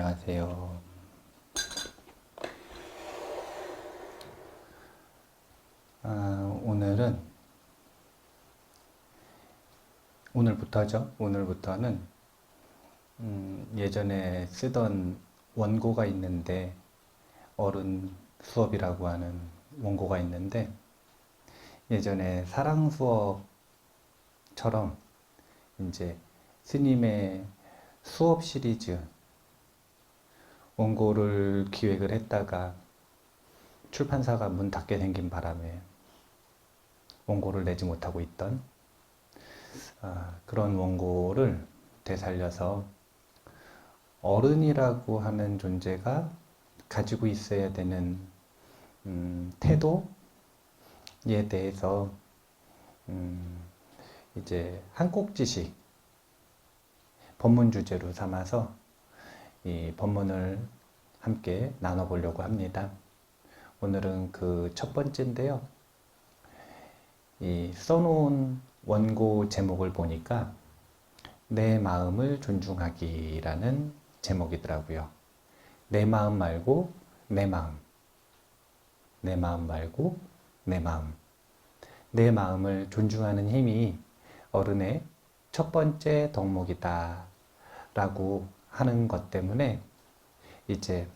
안녕하세요. 오늘부터는 예전에 쓰던 원고가 있는데, 어른 수업이라고 하는 원고가 있는데, 예전에 사랑 수업처럼 이제 스님의 수업 시리즈 원고를 기획을 했다가 출판사가 문 닫게 생긴 바람에 원고를 내지 못하고 있던 그런 원고를 되살려서 어른이라고 하는 존재가 가지고 있어야 되는 태도에 대해서 이제 한 꼭지씩 법문 주제로 삼아서 이 법문을 함께 나눠보려고 합니다. 오늘은 그 첫 번째인데요. 이 써놓은 원고 제목을 보니까 내 마음을 존중하기라는 제목이더라고요. 내 마음 말고 내 마음. 내 마음 말고 내 마음. 내 마음을 존중하는 힘이 어른의 첫 번째 덕목이다 라고 하는 것 때문에 이제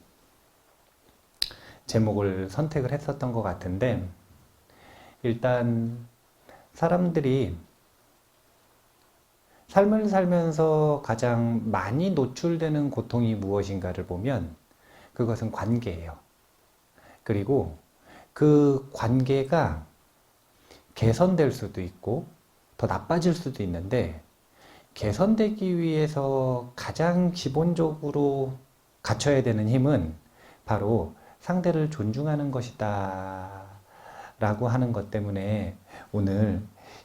제목을 선택을 했었던 것 같은데, 일단 사람들이 삶을 살면서 가장 많이 노출되는 고통이 무엇인가를 보면 그것은 관계예요. 그리고 그 관계가 개선될 수도 있고 더 나빠질 수도 있는데, 개선되기 위해서 가장 기본적으로 갖춰야 되는 힘은 바로 상대를 존중하는 것이다 라고 하는 것 때문에 오늘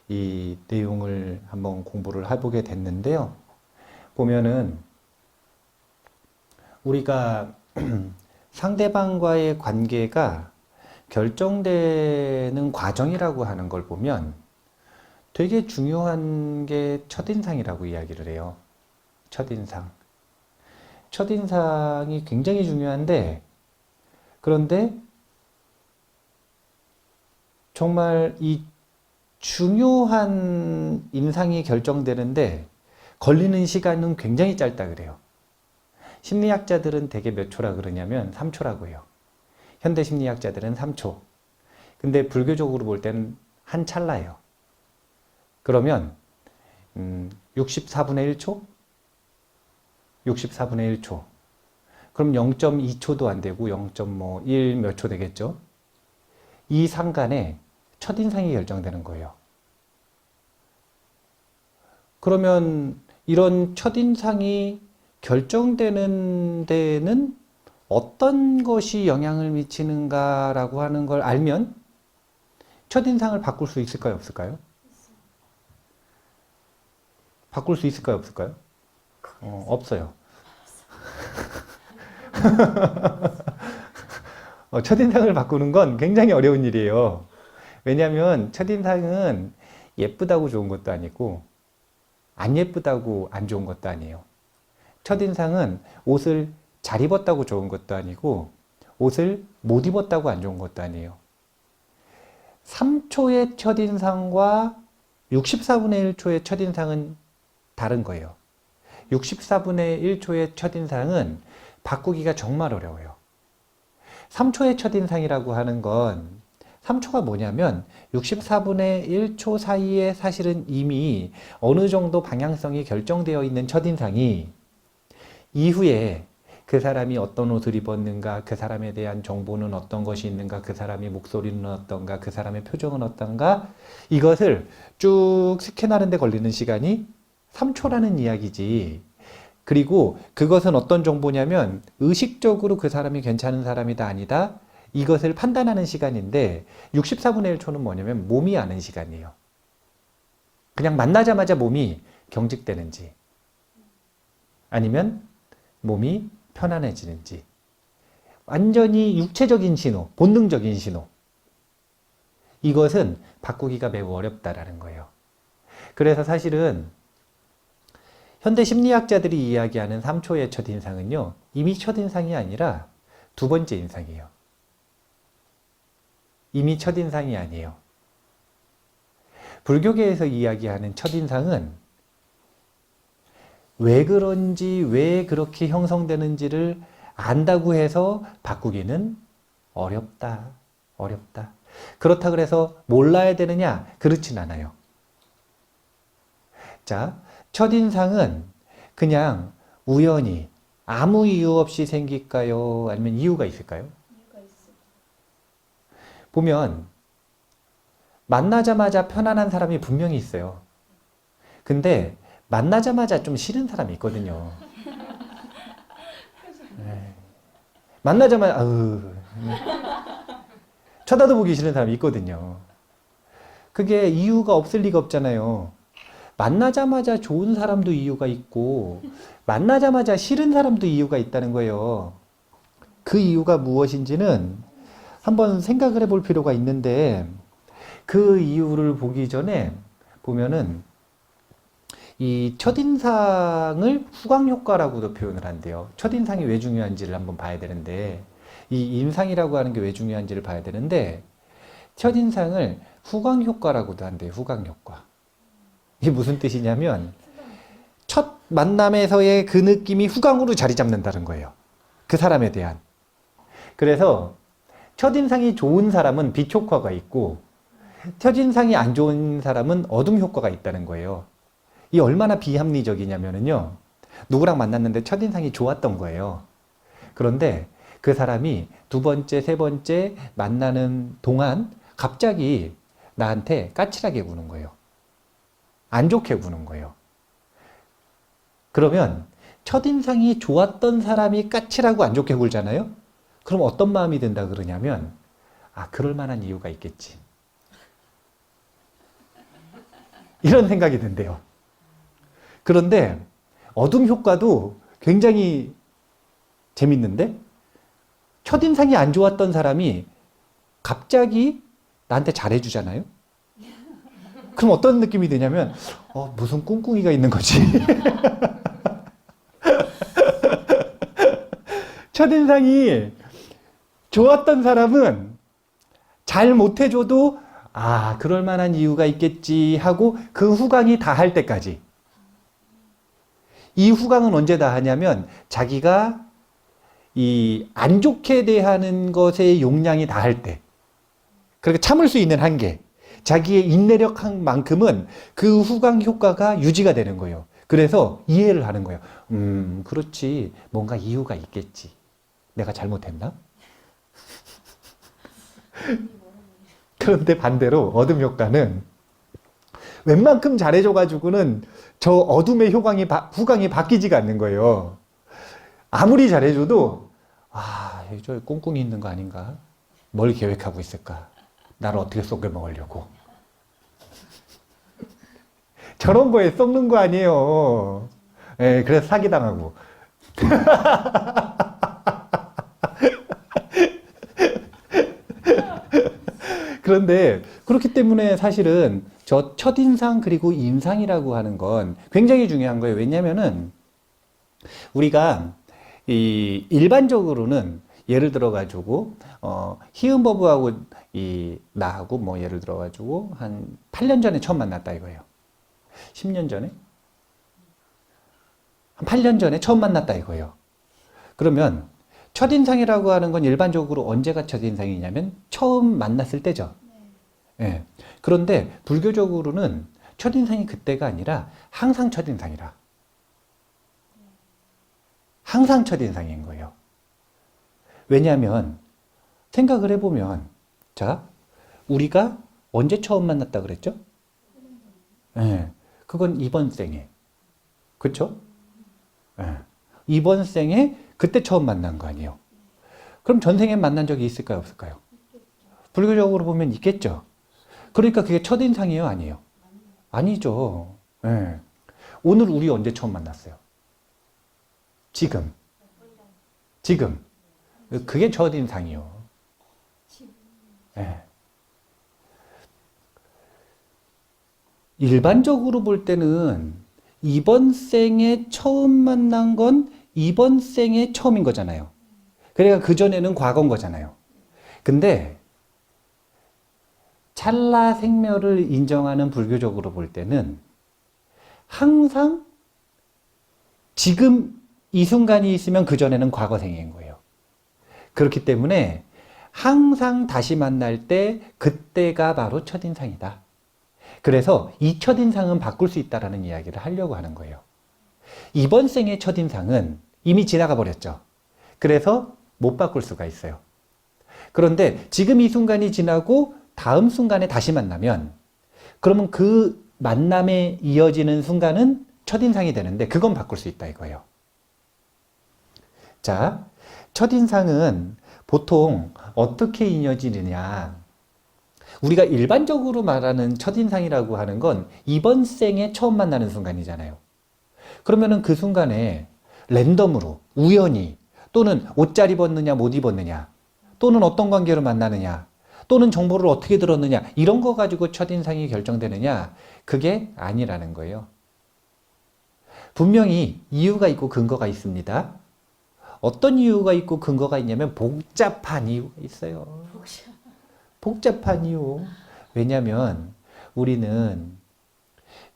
이 내용을 한번 공부를 해보게 됐는데요. 보면은 우리가 상대방과의 관계가 결정되는 과정이라고 하는 걸 보면 되게 중요한 게 첫인상이라고 이야기를 해요. 첫인상. 첫인상이 굉장히 중요한데, 그런데 정말 이 중요한 인상이 결정되는데 걸리는 시간은 굉장히 짧다 그래요. 심리학자들은 대개 몇 초라 그러냐면 3초라고 해요. 현대 심리학자들은 3초. 근데 불교적으로 볼 때는 한 찰나예요. 그러면 64분의 1초? 64분의 1초. 그럼 0.2초도 안 되고 0.1 몇 초 되겠죠? 이 상간에 첫인상이 결정되는 거예요. 그러면 이런 첫인상이 결정되는 데는 어떤 것이 영향을 미치는가라고 하는 걸 알면 첫인상을 바꿀 수 있을까요, 없을까요? 바꿀 수 있을까요, 없을까요? 없어요. 첫인상을 바꾸는 건 굉장히 어려운 일이에요. 왜냐하면 첫인상은 예쁘다고 좋은 것도 아니고 안 예쁘다고 안 좋은 것도 아니에요. 첫인상은 옷을 잘 입었다고 좋은 것도 아니고 옷을 못 입었다고 안 좋은 것도 아니에요. 3초의 첫인상과 64분의 1초의 첫인상은 다른 거예요. 64분의 1초의 첫인상은 바꾸기가 정말 어려워요. 3초의 첫인상이라고 하는 건 3초가 뭐냐면 64분의 1초 사이에 사실은 이미 어느 정도 방향성이 결정되어 있는 첫인상이 이후에 그 사람이 어떤 옷을 입었는가, 그 사람에 대한 정보는 어떤 것이 있는가, 그 사람의 목소리는 어떤가, 그 사람의 표정은 어떤가, 이것을 쭉 스캔하는 데 걸리는 시간이 3초라는 이야기지. 그리고 그것은 어떤 정보냐면 의식적으로 그 사람이 괜찮은 사람이다 아니다, 이것을 판단하는 시간인데 64분의 1초는 뭐냐면 몸이 아는 시간이에요. 그냥 만나자마자 몸이 경직되는지 아니면 몸이 편안해지는지, 완전히 육체적인 신호, 본능적인 신호, 이것은 바꾸기가 매우 어렵다라는 거예요. 그래서 사실은 현대 심리학자들이 이야기하는 3초의 첫인상은요, 이미 첫인상이 아니라 두 번째 인상이에요. 이미 첫인상이 아니에요. 불교계에서 이야기하는 첫인상은 왜 그런지, 왜 그렇게 형성되는지를 안다고 해서 바꾸기는 어렵다. 어렵다. 그렇다 그래서 몰라야 되느냐? 그렇진 않아요. 자, 첫인상은 그냥 우연히 아무 이유 없이 생길까요? 아니면 이유가 있을까요? 보면 만나자마자 편안한 사람이 분명히 있어요. 근데 만나자마자 좀 싫은 사람이 있거든요. 네. 만나자마자 쳐다도 보기 싫은 사람이 있거든요. 그게 이유가 없을 리가 없잖아요. 만나자마자 좋은 사람도 이유가 있고 만나자마자 싫은 사람도 이유가 있다는 거예요. 그 이유가 무엇인지는 한번 생각을 해볼 필요가 있는데 그 이유를 보기 전에 보면은 이 첫인상을 후광효과라고도 표현을 한대요. 첫인상이 왜 중요한지를 한번 봐야 되는데 이 인상이라고 하는 게 왜 중요한지를 봐야 되는데 첫인상을 후광효과라고도 한대요. 후광효과. 이게 무슨 뜻이냐면 첫 만남에서의 그 느낌이 후광으로 자리 잡는다는 거예요. 그 사람에 대한. 그래서 첫인상이 좋은 사람은 빛 효과가 있고 첫인상이 안 좋은 사람은 어둠 효과가 있다는 거예요. 이 얼마나 비합리적이냐면요. 누구랑 만났는데 첫인상이 좋았던 거예요. 그런데 그 사람이 두 번째, 세 번째 만나는 동안 갑자기 나한테 까칠하게 구는 거예요. 안 좋게 구는 거예요. 그러면 첫인상이 좋았던 사람이 까칠하고 안 좋게 굴잖아요? 그럼 어떤 마음이 든다 그러냐면 아, 그럴 만한 이유가 있겠지. 이런 생각이 든대요. 그런데 어둠 효과도 굉장히 재밌는데 첫인상이 안 좋았던 사람이 갑자기 나한테 잘해주잖아요? 그럼 어떤 느낌이 드냐면 무슨 꿍꿍이가 있는 거지? 첫인상이 좋았던 사람은 잘 못해줘도 아, 그럴 만한 이유가 있겠지 하고 그 후광이 다 할 때까지. 이 후광은 언제 다 하냐면 자기가 이 안 좋게 대하는 것의 용량이 다 할 때. 그러니까 참을 수 있는 한계. 자기의 인내력만큼은 그 후광 효과가 유지가 되는 거예요. 그래서 이해를 하는 거예요. 그렇지. 뭔가 이유가 있겠지. 내가 잘못했나? 그런데 반대로 어둠 효과는 웬만큼 잘해줘가지고는 저 어둠의 후광이 바뀌지가 않는 거예요. 아무리 잘해줘도 아, 저 꿍꿍이 있는 거 아닌가? 뭘 계획하고 있을까? 나를 어떻게 속여먹으려고? 저런 거에 썩는 거 아니에요. 예, 그래서 사기당하고. 그런데 그렇기 때문에 사실은 저 첫인상 그리고 인상이라고 하는 건 굉장히 중요한 거예요. 왜냐면은 우리가 이 일반적으로는 예를 들어 가지고 희은 버브하고 이 나하고 뭐 예를 들어 가지고 한 8년 전에 처음 만났다 이거예요. 10년 전에? 한 8년 전에 처음 만났다 이거예요. 그러면 첫인상이라고 하는 건 일반적으로 언제가 첫인상이냐면 처음 만났을 때죠. 예. 그런데 불교적으로는 첫인상이 그때가 아니라 항상 첫인상이라. 항상 첫인상인 거예요. 왜냐하면 생각을 해보면 자, 우리가 언제 처음 만났다 그랬죠? 예. 그건 이번 생에. 그렇죠? 예. 이번 생에 그때 처음 만난 거 아니에요. 그럼 전생에 만난 적이 있을까요? 없을까요? 불교적으로 보면 있겠죠. 그러니까 그게 첫인상이에요? 아니에요? 아니죠. 예. 오늘 우리 언제 처음 만났어요? 지금. 지금. 그게 첫인상이요. 예. 일반적으로 볼 때는 이번 생에 처음 만난 건 이번 생에 처음인 거잖아요. 그러니까 그전에는 과거인 거잖아요. 근데 찰나 생멸을 인정하는 불교적으로 볼 때는 항상 지금 이 순간이 있으면 그전에는 과거생인 거예요. 그렇기 때문에 항상 다시 만날 때 그때가 바로 첫인상이다. 그래서 이 첫인상은 바꿀 수 있다는 이야기를 하려고 하는 거예요. 이번 생의 첫인상은 이미 지나가 버렸죠. 그래서 못 바꿀 수가 있어요. 그런데 지금 이 순간이 지나고 다음 순간에 다시 만나면 그러면 그 만남에 이어지는 순간은 첫인상이 되는데 그건 바꿀 수 있다 이거예요. 자, 첫인상은 보통 어떻게 이어지느냐. 우리가 일반적으로 말하는 첫인상이라고 하는 건 이번 생에 처음 만나는 순간이잖아요. 그러면은 그 순간에 랜덤으로, 우연히, 또는 옷 잘 입었느냐, 못 입었느냐, 또는 어떤 관계로 만나느냐, 또는 정보를 어떻게 들었느냐, 이런 거 가지고 첫인상이 결정되느냐, 그게 아니라는 거예요. 분명히 이유가 있고 근거가 있습니다. 어떤 이유가 있고 근거가 있냐면 복잡한 이유가 있어요. 복잡한 이유. 왜냐면 우리는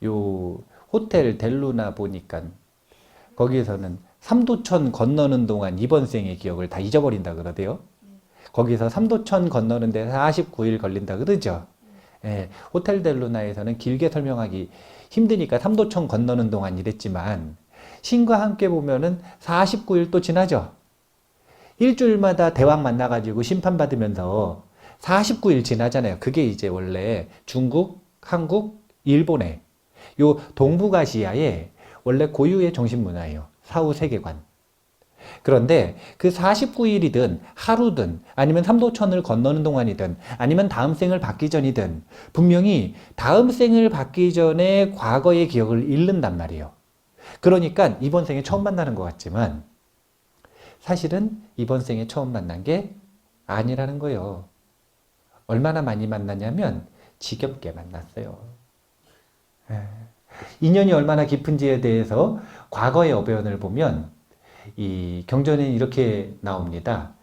요 호텔 델루나 보니까 거기에서는 삼도천 건너는 동안 이번 생의 기억을 다 잊어버린다 그러대요. 거기서 삼도천 건너는데 49일 걸린다 그러죠. 예, 호텔 델루나에서는 길게 설명하기 힘드니까 삼도천 건너는 동안 이랬지만 신과 함께 보면은 49일 또 지나죠. 일주일마다 대왕 만나가지고 심판받으면서 49일 지나잖아요. 그게 이제 원래 중국, 한국, 일본의 요 동북아시아의 원래 고유의 정신문화예요. 사후 세계관. 그런데 그 49일이든 하루든 아니면 삼도천을 건너는 동안이든 아니면 다음 생을 받기 전이든 분명히 다음 생을 받기 전에 과거의 기억을 잃는단 말이에요. 그러니까 이번 생에 처음 만나는 것 같지만 사실은 이번 생에 처음 만난 게 아니라는 거예요. 얼마나 많이 만났냐면 지겹게 만났어요. 인연이 얼마나 깊은지에 대해서 과거의 어변을 보면 이 경전에 이렇게 나옵니다.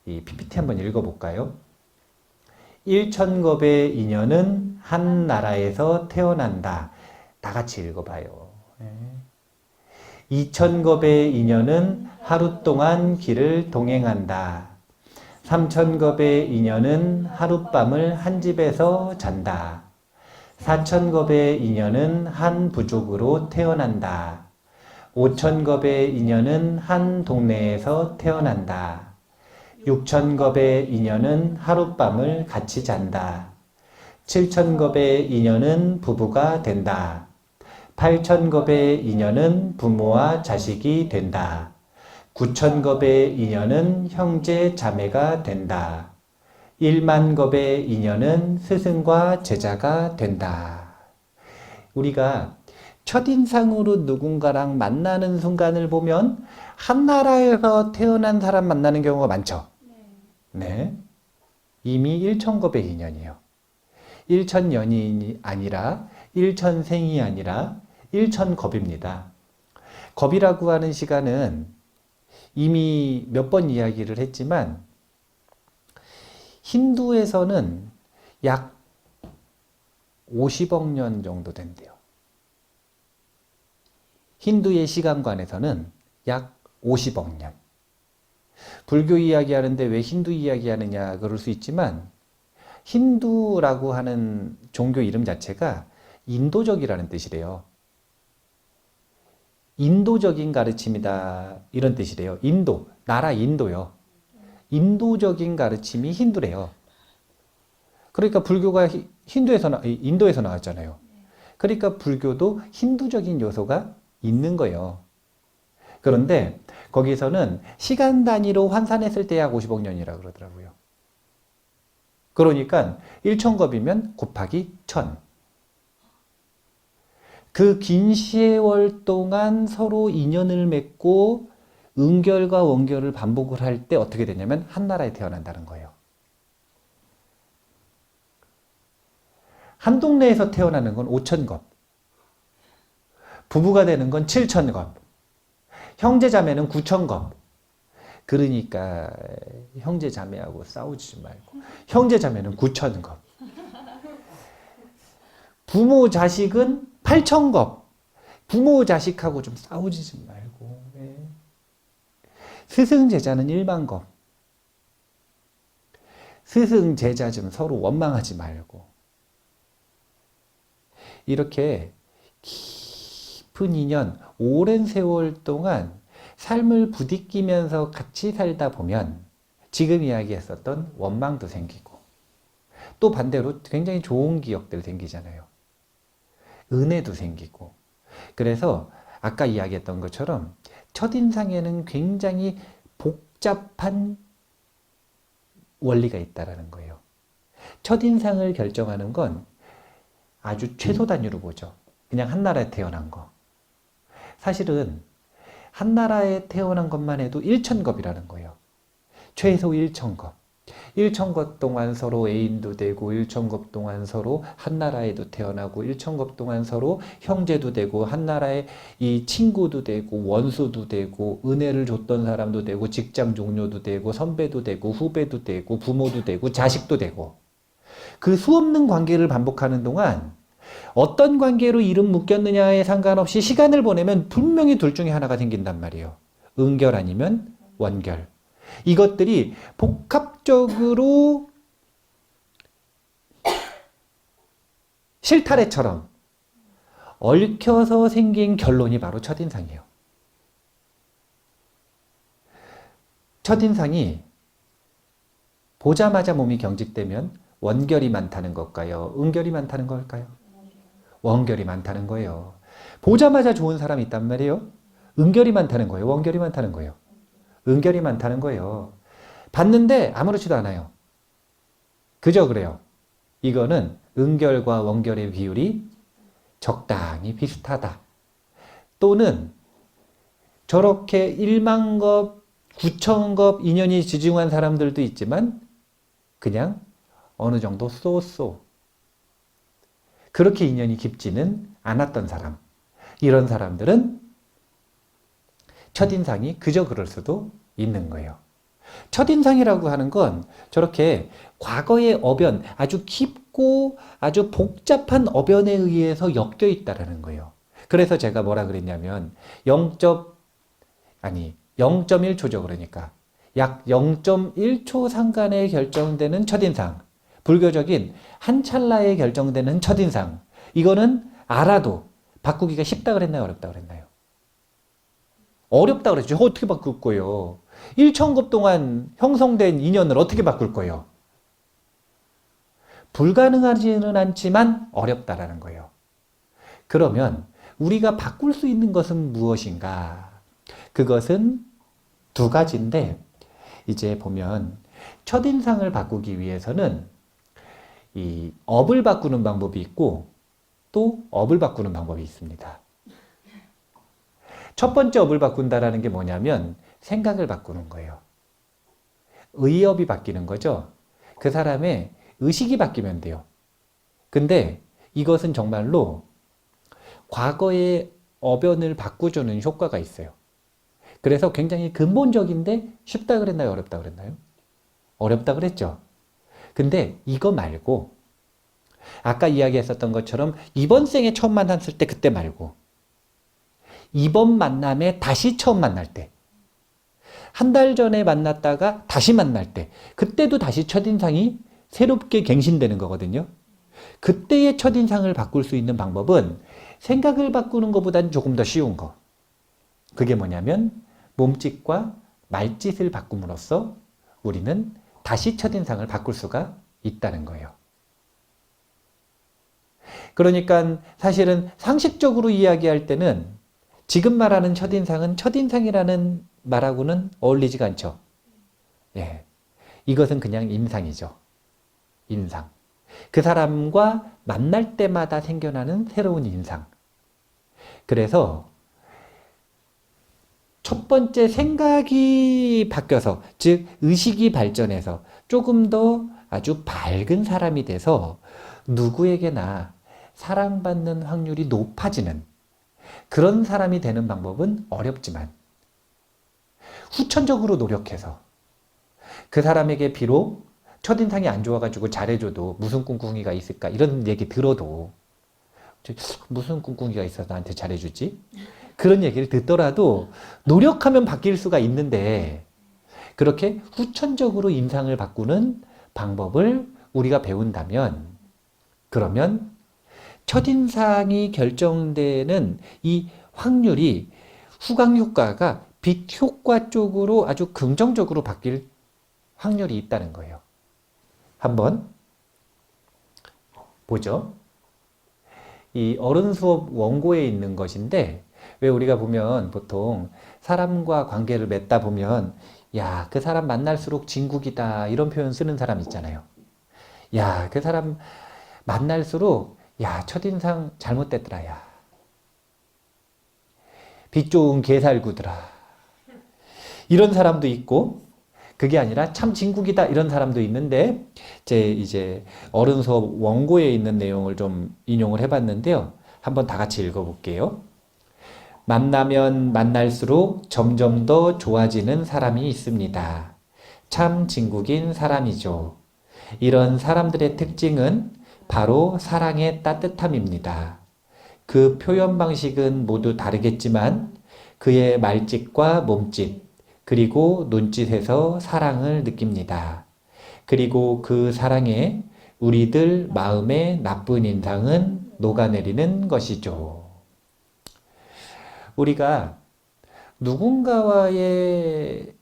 이 PPT 한번 읽어볼까요? 일천겁의 인연은 한 나라에서 태어난다. 다 같이 읽어봐요. 이천겁의 인연은 하루 동안 길을 동행한다. 삼천겁의 인연은 하룻밤을 한 집에서 잔다. 사천겁의 인연은 한 부족으로 태어난다. 오천겁의 인연은 한 동네에서 태어난다. 육천겁의 인연은 하룻밤을 같이 잔다. 칠천겁의 인연은 부부가 된다. 팔천겁의 인연은 부모와 자식이 된다. 구천겁의 인연은 형제 자매가 된다. 일만겁의 인연은 스승과 제자가 된다. 우리가 첫인상으로 누군가랑 만나는 순간을 보면 한 나라에서 태어난 사람 만나는 경우가 많죠. 네. 이미 일천겁의 인연이에요. 일천년이 아니라 일천생이 아니라 일천겁입니다. 겁이라고 하는 시간은 이미 몇 번 이야기를 했지만 힌두에서는 약 50억 년 정도 된대요. 힌두의 시간관에서는 약 50억 년. 불교 이야기하는데 왜 힌두 이야기하느냐 그럴 수 있지만 힌두라고 하는 종교 이름 자체가 인도적이라는 뜻이래요. 인도적인 가르침이다 이런 뜻이래요. 인도, 나라 인도요. 인도적인 가르침이 힌두래요. 그러니까 불교가 인도에서 나왔잖아요. 그러니까 불교도 힌두적인 요소가 있는 거예요. 그런데 거기서는 시간 단위로 환산했을 때 약 50억 년이라고 그러더라고요. 그러니까 1천겁이면 곱하기 1000. 그 긴 세월 동안 서로 인연을 맺고 은결과 원결을 반복을 할 때 어떻게 되냐면 한 나라에 태어난다는 거예요. 한 동네에서 태어나는 건 5천겁. 부부가 되는 건 7,000겁. 형제 자매는 9,000겁. 그러니까 형제 자매하고 싸우지 말고 형제 자매는 9,000겁. 부모 자식은 8,000겁. 부모 자식하고 좀 싸우지 좀 말고. 스승 제자는 10,000겁. 스승 제자 좀 서로 원망하지 말고. 이렇게 깊은 인연, 오랜 세월 동안 삶을 부딪히면서 같이 살다 보면 지금 이야기했었던 원망도 생기고 또 반대로 굉장히 좋은 기억들 생기잖아요. 은혜도 생기고. 그래서 아까 이야기했던 것처럼 첫인상에는 굉장히 복잡한 원리가 있다는 거예요. 첫인상을 결정하는 건 아주 최소 단위로 보죠. 그냥 한 나라에 태어난 거. 사실은 한 나라에 태어난 것만 해도 1,000겁이라는 거예요. 최소 1,000겁. 1,000겁 동안 서로 애인도 되고 1,000겁 동안 서로 한 나라에도 태어나고 1,000겁 동안 서로 형제도 되고 한 나라의 이 친구도 되고 원수도 되고 은혜를 줬던 사람도 되고 직장 동료도 되고 선배도 되고 후배도 되고 부모도 되고 자식도 되고 그 수없는 관계를 반복하는 동안 어떤 관계로 이름 묶였느냐에 상관없이 시간을 보내면 분명히 둘 중에 하나가 생긴단 말이에요. 은결 아니면 원결. 이것들이 복합적으로 실타래처럼 얽혀서 생긴 결론이 바로 첫인상이에요. 첫인상이 보자마자 몸이 경직되면 원결이 많다는 걸까요? 은결이 많다는 걸까요? 원결이 많다는 거예요. 보자마자 좋은 사람이 있단 말이에요. 은결이 많다는 거예요. 원결이 많다는 거예요. 은결이 많다는 거예요. 봤는데 아무렇지도 않아요. 그저 그래요. 이거는 은결과 원결의 비율이 적당히 비슷하다. 또는 저렇게 10,000겁, 9,000겁 인연이 지중한 사람들도 있지만 그냥 어느 정도 쏘쏘. 그렇게 인연이 깊지는 않았던 사람. 이런 사람들은 첫인상이 그저 그럴 수도 있는 거예요. 첫인상이라고 하는 건 저렇게 과거의 어변, 아주 깊고 아주 복잡한 어변에 의해서 엮여 있다라는 거예요. 그래서 제가 뭐라 그랬냐면 0.1초죠. 그러니까 약 0.1초 상간에 결정되는 첫인상. 불교적인 한 찰나에 결정되는 첫인상. 이거는 알아도 바꾸기가 쉽다 그랬나요? 어렵다 그랬나요? 어렵다 그랬죠. 어떻게 바꿀 거예요? 1,000겁 동안 형성된 인연을 어떻게 바꿀 거예요? 불가능하지는 않지만 어렵다라는 거예요. 그러면 우리가 바꿀 수 있는 것은 무엇인가? 그것은 두 가지인데 이제 보면 첫인상을 바꾸기 위해서는 이 업을 바꾸는 방법이 있고 또 업을 바꾸는 방법이 있습니다. 첫 번째 업을 바꾼다라는 게 뭐냐면 생각을 바꾸는 거예요. 의업이 바뀌는 거죠. 그 사람의 의식이 바뀌면 돼요. 근데 이것은 정말로 과거의 어변을 바꾸주는 효과가 있어요. 그래서 굉장히 근본적인데 쉽다 그랬나요? 어렵다 그랬나요? 어렵다 그랬죠. 근데 이거 말고 아까 이야기했었던 것처럼 이번 생에 처음 만났을 때 그때 말고 이번 만남에 다시 처음 만날 때 한 달 전에 만났다가 다시 만날 때 그때도 다시 첫인상이 새롭게 갱신되는 거거든요. 그때의 첫인상을 바꿀 수 있는 방법은 생각을 바꾸는 것보다는 조금 더 쉬운 거. 그게 뭐냐면 몸짓과 말짓을 바꿈으로써 우리는 다시 첫인상을 바꿀 수가 있다는 거예요. 그러니까 사실은 상식적으로 이야기할 때는 지금 말하는 첫인상은 첫인상이라는 말하고는 어울리지가 않죠. 예. 이것은 그냥 인상이죠. 인상. 그 사람과 만날 때마다 생겨나는 새로운 인상. 그래서 첫 번째 생각이 바뀌어서, 즉 의식이 발전해서 조금 더 아주 밝은 사람이 돼서 누구에게나 사랑받는 확률이 높아지는 그런 사람이 되는 방법은 어렵지만 후천적으로 노력해서 그 사람에게 비록 첫인상이 안 좋아가지고 잘해줘도 무슨 꿍꿍이가 있을까 이런 얘기 들어도 무슨 꿍꿍이가 있어서 나한테 잘해주지? 그런 얘기를 듣더라도 노력하면 바뀔 수가 있는데 그렇게 후천적으로 인상을 바꾸는 방법을 우리가 배운다면 그러면 첫인상이 결정되는 이 확률이 후광 효과가 빛 효과 쪽으로 아주 긍정적으로 바뀔 확률이 있다는 거예요. 한번 보죠. 이 어른 수업 원고에 있는 것인데 왜 우리가 보면 보통 사람과 관계를 맺다 보면 야, 그 사람 만날수록 진국이다 이런 표현 쓰는 사람 있잖아요. 야, 그 사람 만날수록 야, 첫인상 잘못됐더라 야. 빛 좋은 개살구더라. 이런 사람도 있고 그게 아니라 참 진국이다 이런 사람도 있는데 이제 어른 수업 원고에 있는 내용을 좀 인용을 해봤는데요. 한번 다 같이 읽어볼게요. 만나면 만날수록 점점 더 좋아지는 사람이 있습니다. 참 진국인 사람이죠. 이런 사람들의 특징은 바로 사랑의 따뜻함입니다. 그 표현 방식은 모두 다르겠지만 그의 말짓과 몸짓, 그리고 눈짓에서 사랑을 느낍니다. 그리고 그 사랑에 우리들 마음의 나쁜 인상은 녹아내리는 것이죠. 우리가 누군가와의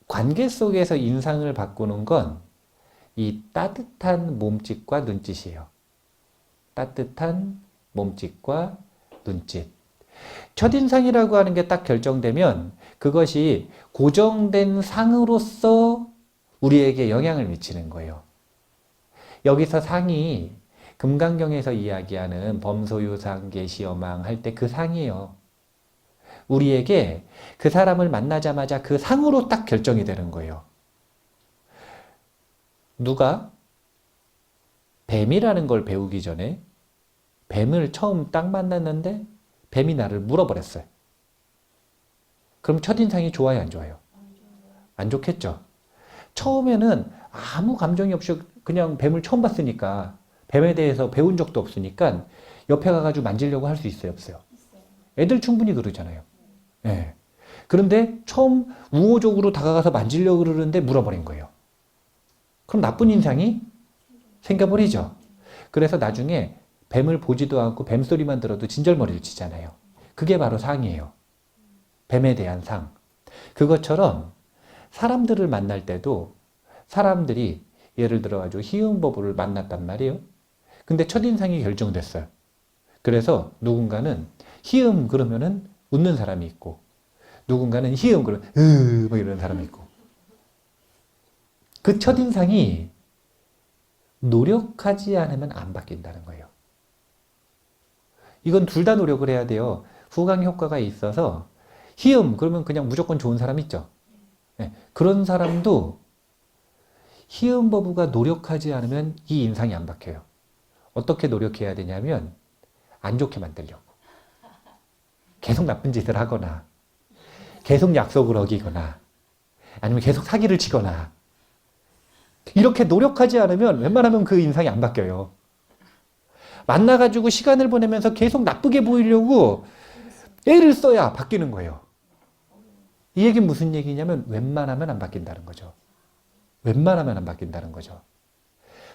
관계 속에서 인상을 바꾸는 건 이 따뜻한 몸짓과 눈짓이에요. 따뜻한 몸짓과 눈짓. 첫인상이라고 하는 게 딱 결정되면 그것이 고정된 상으로서 우리에게 영향을 미치는 거예요. 여기서 상이 금강경에서 이야기하는 범소유상, 계시여망 할 때 그 상이에요. 우리에게 그 사람을 만나자마자 그 상으로 딱 결정이 되는 거예요. 누가 뱀이라는 걸 배우기 전에 뱀을 처음 딱 만났는데 뱀이 나를 물어버렸어요. 그럼 첫인상이 좋아요, 안 좋아요? 안 좋겠죠. 처음에는 아무 감정이 없이 그냥 뱀을 처음 봤으니까 뱀에 대해서 배운 적도 없으니까 옆에 가가지고 만지려고 할 수 있어요, 없어요? 애들 충분히 그러잖아요. 네. 그런데 처음 우호적으로 다가가서 만지려고 그러는데 물어버린 거예요. 그럼 나쁜 인상이 생겨버리죠. 그래서 나중에 뱀을 보지도 않고 뱀소리만 들어도 진절머리를 치잖아요. 그게 바로 상이에요. 뱀에 대한 상. 그것처럼 사람들을 만날 때도 사람들이 예를 들어가지고 희응보부를 만났단 말이에요. 근데 첫인상이 결정됐어요. 그래서 누군가는 희음 그러면은 웃는 사람이 있고 누군가는 희음 그러면 뭐 이러는 사람이 있고 그 첫인상이 노력하지 않으면 안 바뀐다는 거예요. 이건 둘 다 노력을 해야 돼요. 후광 효과가 있어서 희음 그러면 그냥 무조건 좋은 사람 있죠. 네, 그런 사람도 희음 버부가 노력하지 않으면 이 인상이 안 바뀌어요. 어떻게 노력해야 되냐면 안 좋게 만들려고. 계속 나쁜 짓을 하거나 계속 약속을 어기거나 아니면 계속 사기를 치거나 이렇게 노력하지 않으면 웬만하면 그 인상이 안 바뀌어요. 만나가지고 시간을 보내면서 계속 나쁘게 보이려고 애를 써야 바뀌는 거예요. 이 얘기는 무슨 얘기냐면 웬만하면 안 바뀐다는 거죠. 웬만하면 안 바뀐다는 거죠.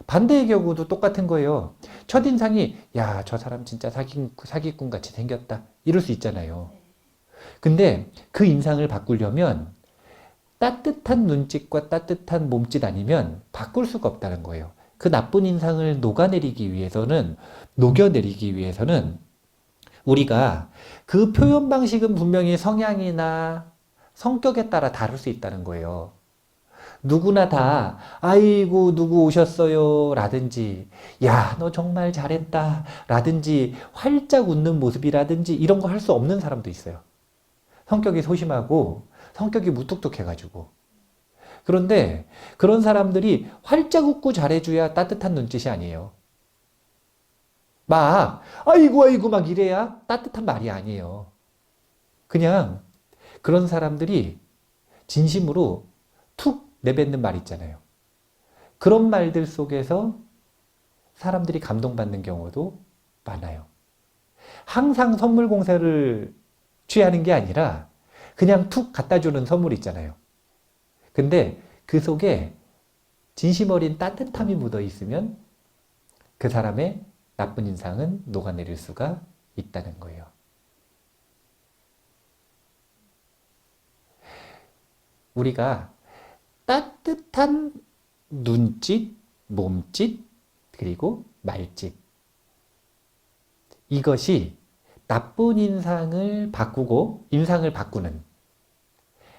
반대의 경우도 똑같은 거예요. 첫인상이 야, 저 사람 진짜 사기꾼 같이 생겼다. 이럴 수 있잖아요. 근데 그 인상을 바꾸려면 따뜻한 눈짓과 따뜻한 몸짓 아니면 바꿀 수가 없다는 거예요. 그 나쁜 인상을 녹여내리기 위해서는 우리가 그 표현 방식은 분명히 성향이나 성격에 따라 다를 수 있다는 거예요. 누구나 다 아이고 누구 오셨어요 라든지 야, 너 정말 잘했다 라든지 활짝 웃는 모습이라든지 이런 거 할 수 없는 사람도 있어요. 성격이 소심하고 성격이 무뚝뚝해가지고. 그런데 그런 사람들이 활짝 웃고 잘해줘야 따뜻한 눈짓이 아니에요. 막 아이고 아이고 막 이래야 따뜻한 말이 아니에요. 그냥 그런 사람들이 진심으로 툭 내뱉는 말 있잖아요. 그런 말들 속에서 사람들이 감동받는 경우도 많아요. 항상 선물 공세를 취하는 게 아니라 그냥 툭 갖다 주는 선물 있잖아요. 근데 그 속에 진심 어린 따뜻함이 묻어 있으면 그 사람의 나쁜 인상은 녹아내릴 수가 있다는 거예요. 우리가 따뜻한 눈짓, 몸짓, 그리고 말짓. 이것이 나쁜 인상을 바꾸고 인상을 바꾸는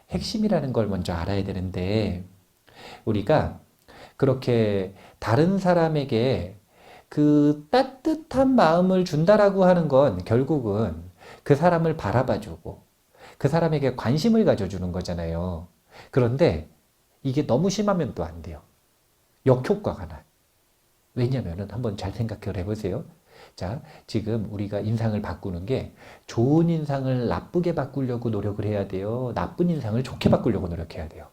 핵심이라는 걸 먼저 알아야 되는데, 우리가 그렇게 다른 사람에게 그 따뜻한 마음을 준다라고 하는 건 결국은 그 사람을 바라봐주고 그 사람에게 관심을 가져주는 거잖아요. 그런데 이게 너무 심하면 또 안 돼요. 역효과가 나요. 왜냐면은 한번 잘 생각을 해보세요. 자, 지금 우리가 인상을 바꾸는 게 좋은 인상을 나쁘게 바꾸려고 노력을 해야 돼요. 나쁜 인상을 좋게 바꾸려고 노력해야 돼요.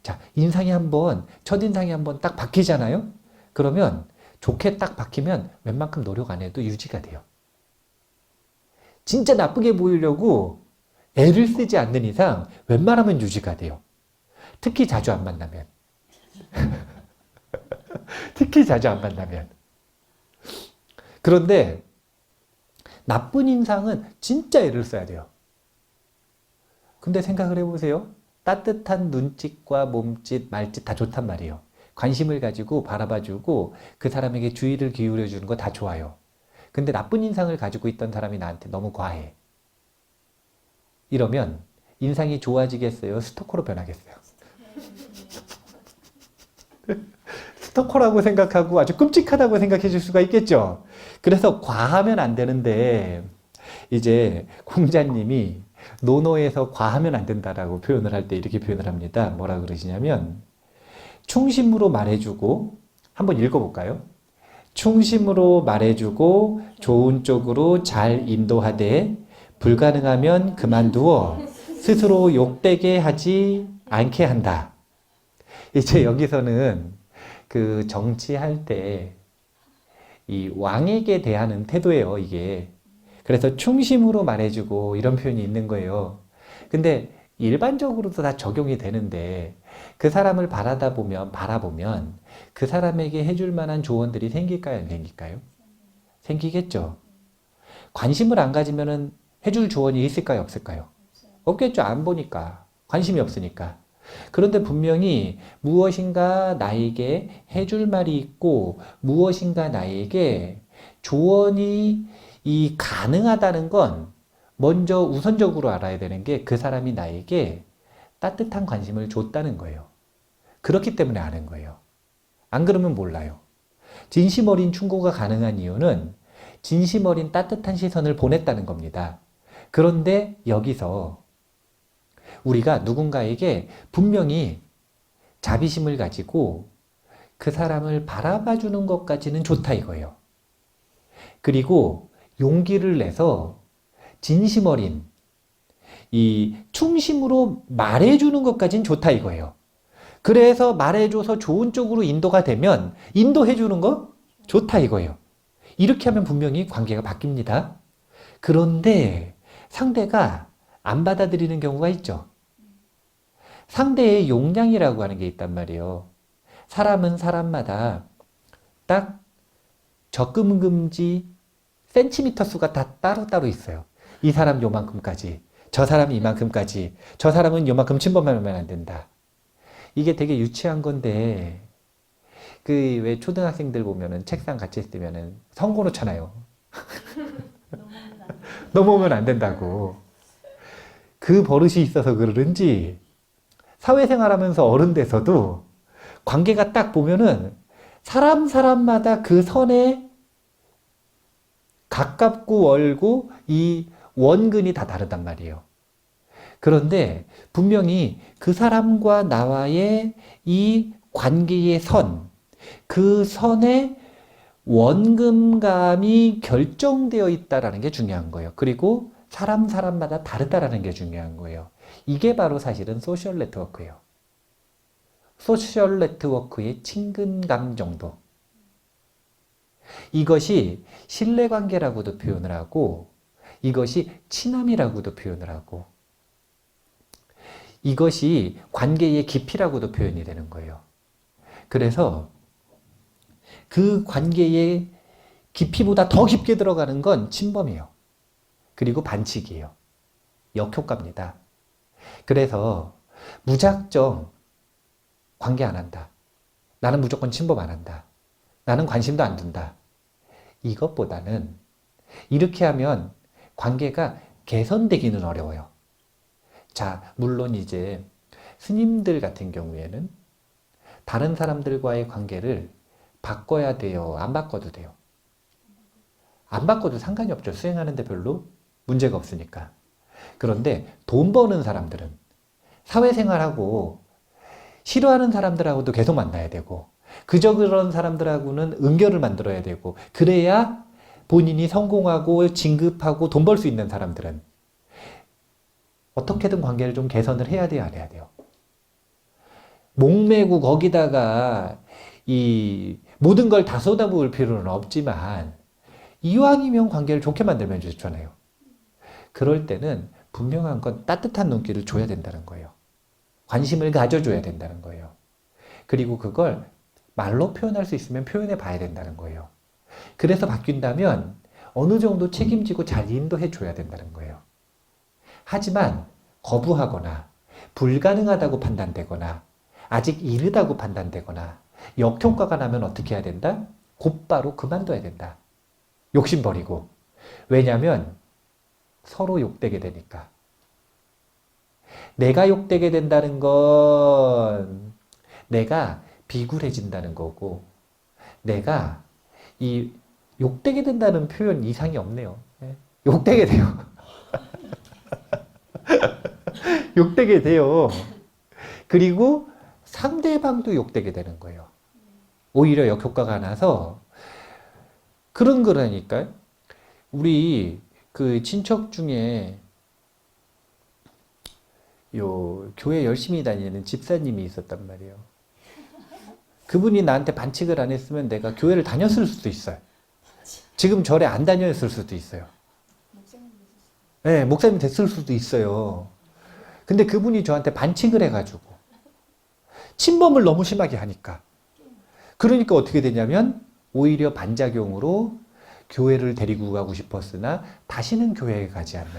자, 인상이 한번, 첫인상이 한번 딱 바뀌잖아요? 그러면 좋게 딱 바뀌면 웬만큼 노력 안 해도 유지가 돼요. 진짜 나쁘게 보이려고 애를 쓰지 않는 이상 웬만하면 유지가 돼요. 특히 자주 안 만나면. 특히 자주 안 만나면. 그런데 나쁜 인상은 진짜 애를 써야 돼요. 근데 생각을 해보세요. 따뜻한 눈짓과 몸짓, 말짓 다 좋단 말이에요. 관심을 가지고 바라봐주고 그 사람에게 주의를 기울여주는 거 다 좋아요. 근데 나쁜 인상을 가지고 있던 사람이 나한테 너무 과해. 이러면 인상이 좋아지겠어요? 스토커로 변하겠어요? 스토커라고 생각하고 아주 끔찍하다고 생각해 줄 수가 있겠죠. 그래서 과하면 안 되는데, 이제 공자님이 논어에서 과하면 안 된다라고 표현을 할 때 이렇게 표현을 합니다. 뭐라 그러시냐면, 충심으로 말해주고, 한번 읽어볼까요? 충심으로 말해주고 좋은 쪽으로 잘 인도하되 불가능하면 그만두어 스스로 욕되게 하지 않게 한다. 이제 여기서는 그 정치할 때 이 왕에게 대하는 태도예요, 이게. 그래서 충심으로 말해주고 이런 표현이 있는 거예요. 근데 일반적으로도 다 적용이 되는데 그 사람을 바라보면 그 사람에게 해줄 만한 조언들이 생길까요, 안 생길까요? 생기겠죠. 관심을 안 가지면은 해줄 조언이 있을까요, 없을까요? 없겠죠. 안 보니까. 관심이 없으니까. 그런데 분명히 무엇인가 나에게 해줄 말이 있고 무엇인가 나에게 조언이 가능하다는 건 먼저 우선적으로 알아야 되는 게 그 사람이 나에게 따뜻한 관심을 줬다는 거예요. 그렇기 때문에 아는 거예요. 안 그러면 몰라요. 진심 어린 충고가 가능한 이유는 진심 어린 따뜻한 시선을 보냈다는 겁니다. 그런데 여기서 우리가 누군가에게 분명히 자비심을 가지고 그 사람을 바라봐 주는 것까지는 좋다 이거예요. 그리고 용기를 내서 진심 어린 이 충심으로 말해주는 것까지는 좋다 이거예요. 그래서 말해줘서 좋은 쪽으로 인도가 되면 인도해주는 거 좋다 이거예요. 이렇게 하면 분명히 관계가 바뀝니다. 그런데 상대가 안 받아들이는 경우가 있죠. 상대의 용량이라고 하는 게 있단 말이에요. 사람은 사람마다 딱 적금금지 센티미터 수가 다 따로따로 있어요. 이 사람 요만큼까지, 저 사람이 이만큼까지, 저 사람은 요만큼 침범하면 안 된다. 이게 되게 유치한 건데, 그 왜 초등학생들 보면은 책상 같이 있으면은 선고 놓잖아요. 넘어오면 안 된다고. 그 버릇이 있어서 그러는지 사회생활 하면서 어른 돼서도 관계가 딱 보면은 사람마다 그 선에 가깝고 멀고 이 원근이 다 다르단 말이에요. 그런데 분명히 그 사람과 나와의 이 관계의 선, 그 선에 원금감이 결정되어 있다라는 게 중요한 거예요. 그리고 사람마다 다르다라는 게 중요한 거예요. 이게 바로 사실은 소셜 네트워크예요. 소셜 네트워크의 친근감 정도. 이것이 신뢰관계라고도 표현을 하고 이것이 친함이라고도 표현을 하고 이것이 관계의 깊이라고도 표현이 되는 거예요. 그래서 그 관계의 깊이보다 더 깊게 들어가는 건 침범이에요. 그리고 반칙이에요. 역효과입니다. 그래서 무작정 관계 안 한다. 나는 무조건 침범 안 한다. 나는 관심도 안 둔다. 이것보다는 이렇게 하면 관계가 개선되기는 어려워요. 자, 물론 이제 스님들 같은 경우에는 다른 사람들과의 관계를 바꿔야 돼요? 안 바꿔도 돼요? 안 바꿔도 상관이 없죠. 수행하는데 별로 문제가 없으니까. 그런데 돈 버는 사람들은 사회생활하고 싫어하는 사람들하고도 계속 만나야 되고 그저 그런 사람들하고는 은결을 만들어야 되고 그래야 본인이 성공하고 진급하고 돈 벌 수 있는 사람들은 어떻게든 관계를 좀 개선을 해야 돼요, 안 해야 돼요? 목매고 거기다가 이 모든 걸 다 쏟아부을 필요는 없지만 이왕이면 관계를 좋게 만들면 좋잖아요. 그럴 때는 분명한 건 따뜻한 눈길을 줘야 된다는 거예요. 관심을 가져줘야 된다는 거예요. 그리고 그걸 말로 표현할 수 있으면 표현해 봐야 된다는 거예요. 그래서 바뀐다면 어느 정도 책임지고 잘 인도해 줘야 된다는 거예요. 하지만 거부하거나 불가능하다고 판단되거나 아직 이르다고 판단되거나 역효과가 나면 어떻게 해야 된다? 곧바로 그만둬야 된다. 욕심 버리고. 왜냐하면 서로 욕되게 되니까. 내가 욕되게 된다는 건 내가 비굴해진다는 거고 내가 이 욕되게 된다는 표현 이상이 없네요. 욕되게 돼요. 욕되게 돼요. 그리고 상대방도 욕되게 되는 거예요. 오히려 역효과가 나서 그러니까 우리 그 친척 중에 요 교회 열심히 다니는 집사님이 있었단 말이에요. 그분이 나한테 반칙을 안 했으면 내가 교회를 다녔을 수도 있어요. 지금 절에 안 다녔을 수도 있어요. 네, 목사님 됐을 수도 있어요. 근데 그분이 저한테 반칙을 해가지고 침범을 너무 심하게 하니까 그러니까 어떻게 되냐면 오히려 반작용으로 교회를 데리고 가고 싶었으나 다시는 교회에 가지 않는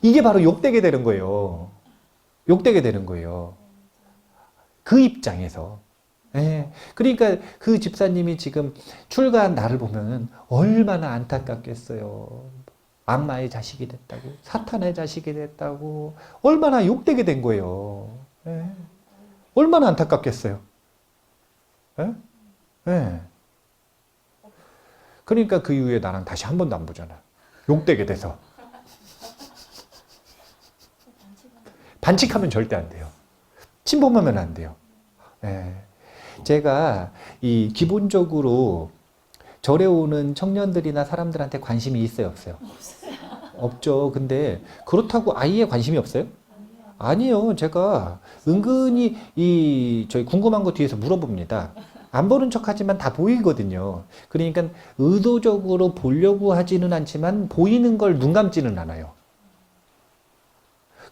이게 바로 욕되게 되는 거예요. 욕되게 되는 거예요. 그 입장에서. 예. 그러니까 그 집사님이 지금 출가한 나를 보면은 얼마나 안타깝겠어요. 악마의 자식이 됐다고, 사탄의 자식이 됐다고, 얼마나 욕되게 된 거예요. 예. 얼마나 안타깝겠어요. 예? 예. 그러니까 그 이후에 나랑 다시 한 번도 안 보잖아. 욕되게 돼서. 반칙하면 절대 안 돼요. 침범하면 안 돼요. 예. 제가 이 기본적으로 절에 오는 청년들이나 사람들한테 관심이 있어요, 없어요? 없죠. 근데 그렇다고 아예 관심이 없어요? 아니요. 제가 은근히 저희 궁금한 거 뒤에서 물어봅니다. 안 보는 척하지만 다 보이거든요. 그러니까 의도적으로 보려고 하지는 않지만 보이는 걸 눈 감지는 않아요.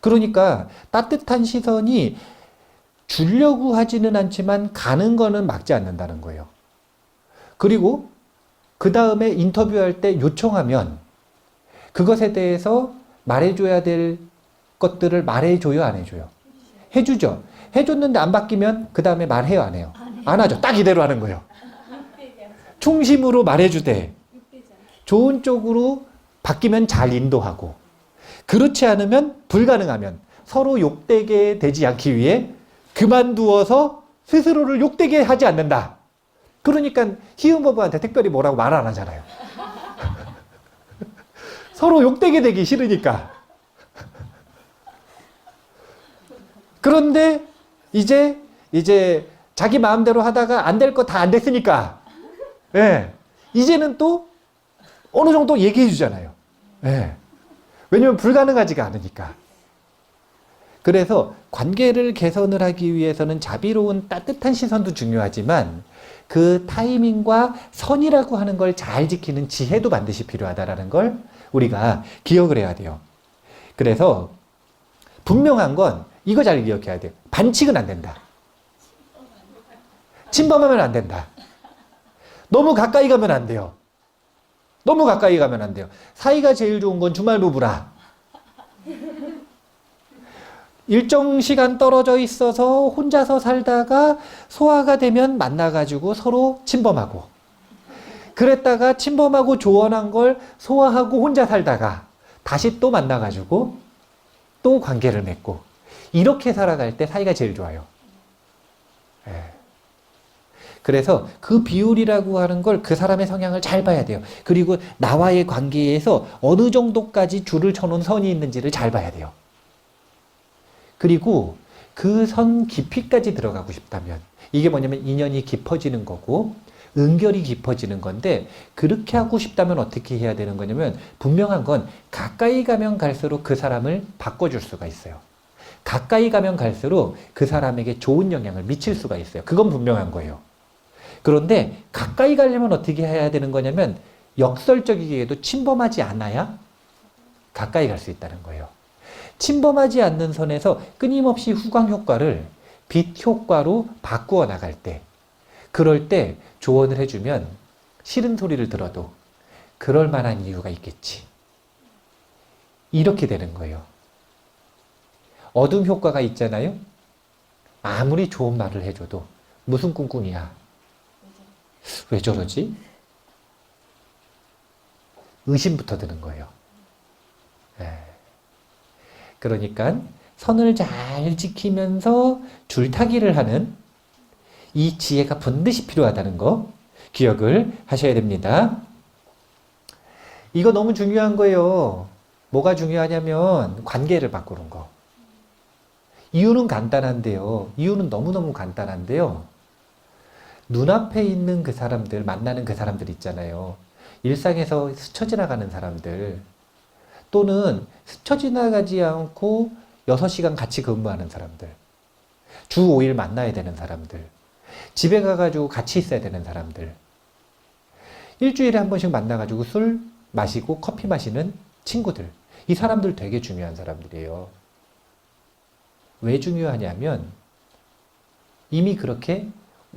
그러니까 따뜻한 시선이 주려고 하지는 않지만 가는 거는 막지 않는다는 거예요. 그리고 그 다음에 인터뷰할 때 요청하면 그것에 대해서 말해줘야 될 것들을 말해줘요, 안 해줘요? 해주죠. 해줬는데 안 바뀌면 그 다음에 말해요, 안 해요? 안 하죠. 딱 이대로 하는 거예요. 충심으로 말해주되 좋은 쪽으로 바뀌면 잘 인도하고 그렇지 않으면 불가능하면 서로 욕되게 되지 않기 위해 그만두어서 스스로를 욕되게 하지 않는다. 그러니까 희은부부한테 특별히 뭐라고 말 안 하잖아요. 서로 욕되게 되기 싫으니까. 그런데 이제 자기 마음대로 하다가 안 될 거 다 안 됐으니까 예. 이제는 또 어느 정도 얘기해 주잖아요. 예. 왜냐면 불가능하지가 않으니까. 그래서 관계를 개선을 하기 위해서는 자비로운 따뜻한 시선도 중요하지만 그 타이밍과 선이라고 하는 걸 잘 지키는 지혜도 반드시 필요하다라는 걸 우리가 기억을 해야 돼요. 그래서 분명한 건 이거 잘 기억해야 돼요. 반칙은 안 된다. 침범하면 안 된다. 너무 가까이 가면 안 돼요. 너무 가까이 가면 안 돼요. 사이가 제일 좋은 건 주말 부부라. 일정 시간 떨어져 있어서 혼자서 살다가 소화가 되면 만나가지고 서로 침범하고, 그랬다가 침범하고 조언한 걸 소화하고 혼자 살다가 다시 또 만나가지고 또 관계를 맺고, 이렇게 살아갈 때 사이가 제일 좋아요. 예. 그래서 그 비율이라고 하는 걸 그 사람의 성향을 잘 봐야 돼요. 그리고 나와의 관계에서 어느 정도까지 줄을 쳐놓은 선이 있는지를 잘 봐야 돼요. 그리고 그 선 깊이까지 들어가고 싶다면, 이게 뭐냐면 인연이 깊어지는 거고 은결이 깊어지는 건데, 그렇게 하고 싶다면 어떻게 해야 되는 거냐면, 분명한 건 가까이 가면 갈수록 그 사람을 바꿔줄 수가 있어요. 가까이 가면 갈수록 그 사람에게 좋은 영향을 미칠 수가 있어요. 그건 분명한 거예요. 그런데 가까이 가려면 어떻게 해야 되는 거냐면, 역설적이게도 침범하지 않아야 가까이 갈 수 있다는 거예요. 침범하지 않는 선에서 끊임없이 후광 효과를 빛 효과로 바꾸어 나갈 때, 그럴 때 조언을 해주면 싫은 소리를 들어도 그럴 만한 이유가 있겠지, 이렇게 되는 거예요. 어둠 효과가 있잖아요. 아무리 좋은 말을 해줘도 무슨 꿍꿍이야, 왜 저러지? 의심부터 드는 거예요. 네. 그러니까 선을 잘 지키면서 줄타기를 하는 이 지혜가 반드시 필요하다는 거 기억을 하셔야 됩니다. 이거 너무 중요한 거예요. 뭐가 중요하냐면 관계를 바꾸는 거. 이유는 간단한데요. 이유는 너무너무 간단한데요. 눈앞에 있는 그 사람들, 만나는 그 사람들 있잖아요. 일상에서 스쳐 지나가는 사람들, 또는 스쳐 지나가지 않고 6시간 같이 근무하는 사람들, 주 5일 만나야 되는 사람들, 집에 가가지고 같이 있어야 되는 사람들, 일주일에 한 번씩 만나가지고 술 마시고 커피 마시는 친구들, 이 사람들 되게 중요한 사람들이에요. 왜 중요하냐면 이미 그렇게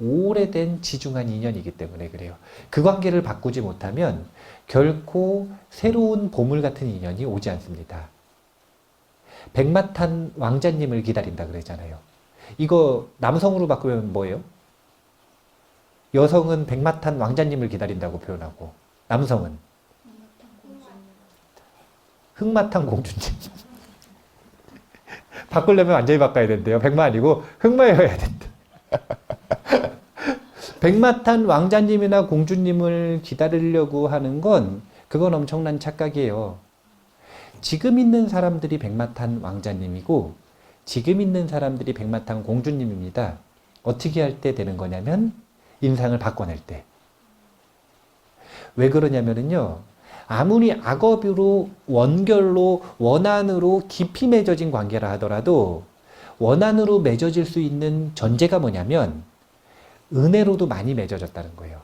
오래된 지중한 인연이기 때문에 그래요. 그 관계를 바꾸지 못하면 결코 새로운 보물 같은 인연이 오지 않습니다. 백마탄 왕자님을 기다린다 그러잖아요. 이거 남성으로 바꾸면 뭐예요? 여성은 백마탄 왕자님을 기다린다고 표현하고, 남성은 흑마탄 공주님. 바꾸려면 완전히 바꿔야 된대요. 백마 아니고 흑마여야 된다. 백마탄 왕자님이나 공주님을 기다리려고 하는 건 그건 엄청난 착각이에요. 지금 있는 사람들이 백마탄 왕자님이고 지금 있는 사람들이 백마탄 공주님입니다. 어떻게 할 때 되는 거냐면 인상을 바꿔낼 때. 왜 그러냐면요, 아무리 악업으로 원결로 원한으로 깊이 맺어진 관계라 하더라도 원한으로 맺어질 수 있는 전제가 뭐냐면 은혜로도 많이 맺어졌다는 거예요.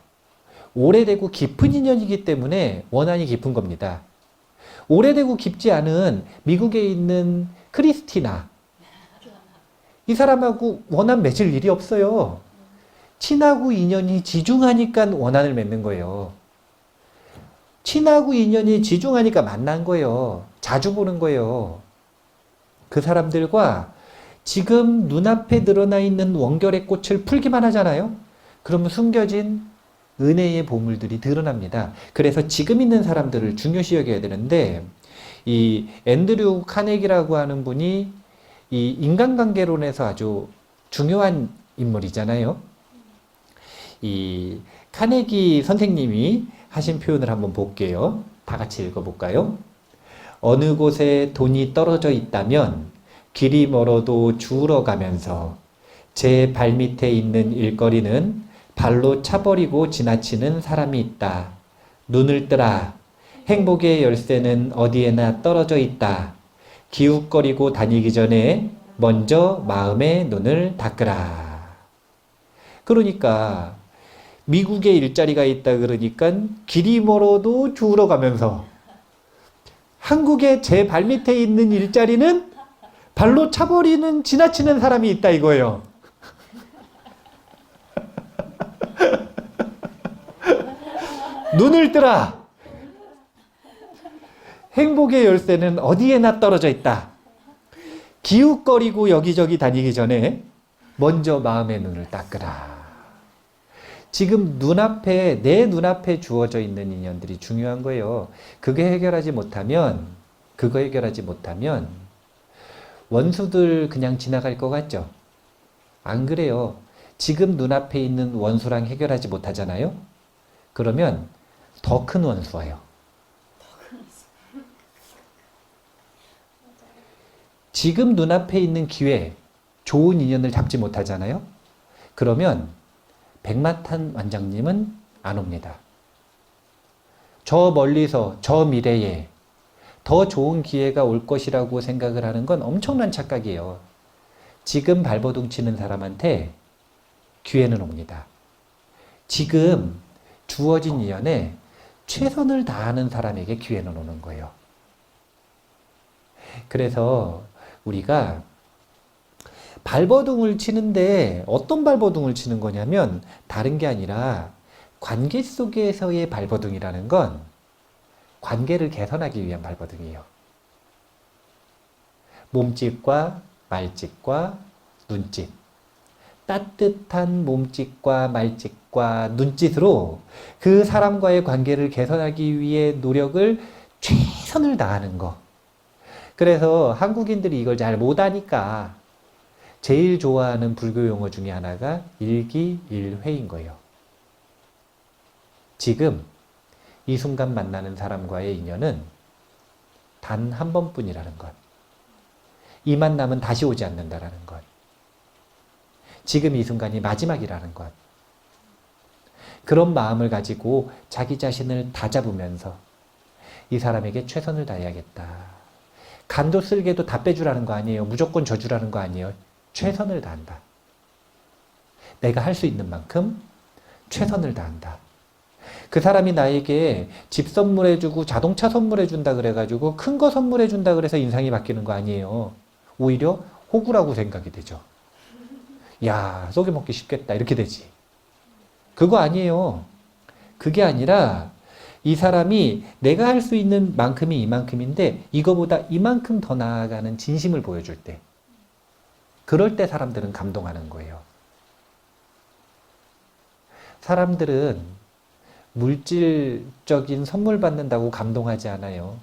오래되고 깊은 인연이기 때문에 원한이 깊은 겁니다. 오래되고 깊지 않은 미국에 있는 크리스티나, 이 사람하고 원한 맺을 일이 없어요. 친하고 인연이 지중하니까 원한을 맺는 거예요. 친하고 인연이 지중하니까 만난 거예요. 자주 보는 거예요. 그 사람들과 지금 눈앞에 드러나 있는 원결의 꽃을 풀기만 하잖아요. 그러면 숨겨진 은혜의 보물들이 드러납니다. 그래서 지금 있는 사람들을 중요시 여겨야 되는데, 이 앤드류 카네기라고 하는 분이 이 인간관계론에서 아주 중요한 인물이잖아요. 이 카네기 선생님이 하신 표현을 한번 볼게요. 다 같이 읽어볼까요? 어느 곳에 돈이 떨어져 있다면 길이 멀어도 주우러 가면서 제 발밑에 있는 일거리는 발로 차버리고 지나치는 사람이 있다. 눈을 뜨라. 행복의 열쇠는 어디에나 떨어져 있다. 기웃거리고 다니기 전에 먼저 마음의 눈을 닦으라. 그러니까 미국에 일자리가 있다 그러니까 길이 멀어도 주우러 가면서 한국의 제 발밑에 있는 일자리는 발로 차버리는 지나치는 사람이 있다 이거예요. 눈을 뜨라. 행복의 열쇠는 어디에나 떨어져 있다. 기웃거리고 여기저기 다니기 전에 먼저 마음의 눈을 닦으라. 지금 눈앞에, 내 눈앞에 주어져 있는 인연들이 중요한 거예요. 그거 해결하지 못하면 원수들 그냥 지나갈 것 같죠? 안 그래요. 지금 눈앞에 있는 원수랑 해결하지 못하잖아요? 그러면 더 큰 원수 와요. 지금 눈앞에 있는 기회, 좋은 인연을 잡지 못하잖아요? 그러면 백마탄 원장님은 안 옵니다. 저 멀리서, 저 미래에 더 좋은 기회가 올 것이라고 생각을 하는 건 엄청난 착각이에요. 지금 발버둥 치는 사람한테 기회는 옵니다. 지금 주어진 인연에 최선을 다하는 사람에게 기회는 오는 거예요. 그래서 우리가 발버둥을 치는데 어떤 발버둥을 치는 거냐면 다른 게 아니라 관계 속에서의 발버둥이라는 건 관계를 개선하기 위한 발버둥이에요. 몸짓과 말짓과 눈짓. 따뜻한 몸짓과 말짓과 눈짓으로 그 사람과의 관계를 개선하기 위해 노력을 최선을 다하는 거. 그래서 한국인들이 이걸 잘 못하니까 제일 좋아하는 불교 용어 중에 하나가 일기일회인 거예요. 지금 이 순간 만나는 사람과의 인연은 단 한 번뿐이라는 것. 이 만남은 다시 오지 않는다라는 것. 지금 이 순간이 마지막이라는 것. 그런 마음을 가지고 자기 자신을 다잡으면서 이 사람에게 최선을 다해야겠다. 간도 쓸개도 다 빼주라는 거 아니에요. 무조건 져주라는 거 아니에요. 최선을 다한다. 내가 할 수 있는 만큼 최선을 다한다. 그 사람이 나에게 집 선물해주고 자동차 선물해준다 그래가지고 큰 거 선물해준다 그래서 인상이 바뀌는 거 아니에요. 오히려 호구라고 생각이 되죠. 야, 속여먹기 쉽겠다 이렇게 되지. 그거 아니에요. 그게 아니라 이 사람이 내가 할 수 있는 만큼이 이만큼인데 이거보다 이만큼 더 나아가는 진심을 보여줄 때, 그럴 때 사람들은 감동하는 거예요. 사람들은 물질적인 선물 받는다고 감동하지 않아요.